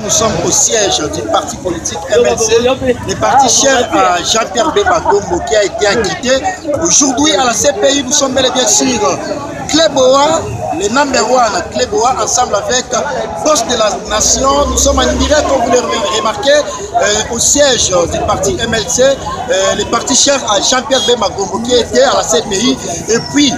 Nous sommes au siège du parti politique MLC, le parti cher à Jean-Pierre Bemba Gombo qui a été acquitté. Aujourd'hui à la CPI, nous sommes bel et bien sur Cléboa, le number one Cléboa, ensemble avec Boss de la Nation. Nous sommes en direct, comme vous l'avez remarqué, au siège du parti MLC, le parti cher à Jean-Pierre Bemba Gombo qui était à la CPI. Et puis,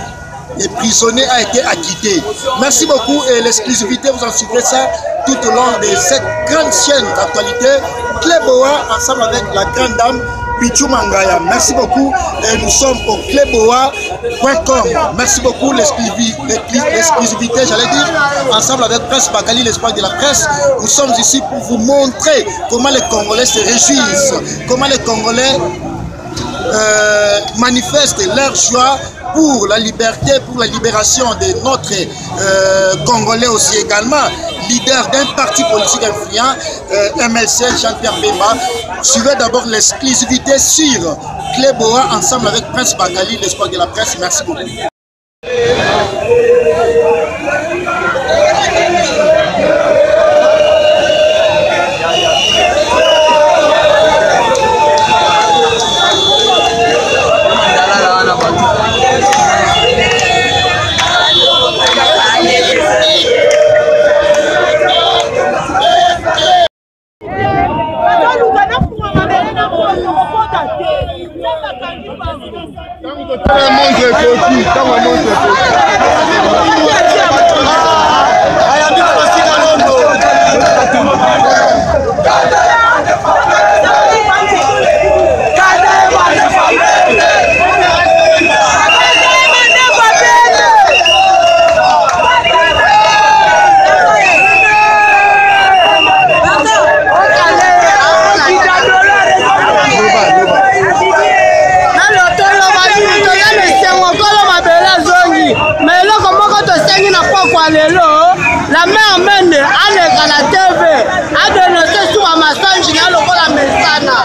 le prisonnier a été acquitté. Merci beaucoup et l'exclusivité, vous en suivrez ça tout au long de cette grande chaîne d'actualité. Cléboa, ensemble avec la grande dame Pichou Mangaya. Merci beaucoup et nous sommes au cléboa.com. Merci beaucoup, l'exclusivité, j'allais dire, ensemble avec Presse Bakali, l'espoir de la presse. Nous sommes ici pour vous montrer comment les Congolais se réjouissent, comment les Congolais manifestent leur joie pour la liberté, pour la libération de notre Congolais aussi également, leader d'un parti politique influent, MLC, Jean-Pierre Bemba. Suivez d'abord l'exclusivité sur Cléboa, ensemble avec Prince Bakali, l'espoir de la presse. Merci beaucoup. La mère mène à la TV, a dénoncé sur Amasanji, la Messana.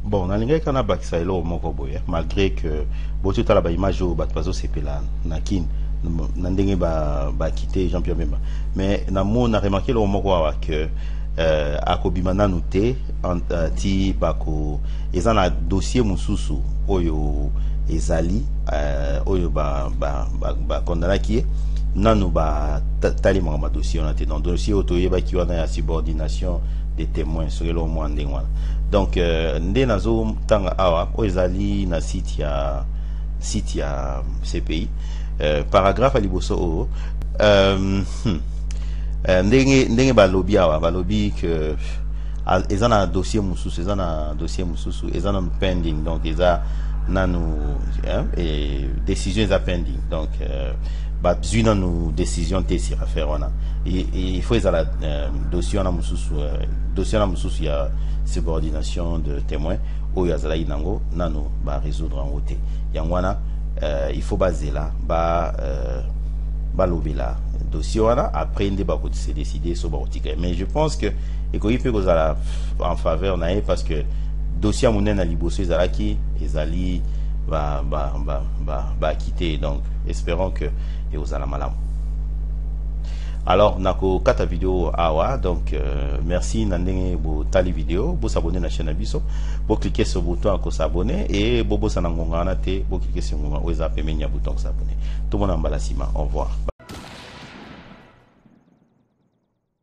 Bon, na linga kana bakisa elo moko boye malgré que botu tala ba image o bat pazo sepela na kin na ndenge ba quitter Jean-Pierre Bemba, mais na mo na remarqué le moko wa que akobima nanu te ti bako ezana dossier mususu oyo ezali oyo ba condamné qui nanu ba tali ma dossier on a été dans dossier otoye ba ki wana ya subordination des témoins sur le moins ndengwa. Donc ndé nazo tanga awa oyo ezali na site ya CPI paragraphe aliboso o ndenge balobi awa balobi que ezana dossier mususu ezana pending, donc eza nanu et décision eza pending, donc bazui nanu décision te sur affaire wana il faut ezala dossier wana mususu ya subordination de témoins oyo azala inango nanu ba résoudre en côté yangwana il faut baser là balobela dossier wana après ndé ba ko se décider so ba otika, mais je pense que ekoyi pe kozala en faveur nae parce que dossier monene na liboso ezalaki ezali ba quitter, donc espérons que et ozala malamu. Alors nako kata vidéo awa, donc merci nandenge bo tali vidéo bo s'abonner na chaîne biso bo cliquer sur le bouton pour s'abonner et bo sanangonga na te bo cliquer sur ngoma oza pemenya bouton s'abonner. Tout le monde en balasima, au revoir.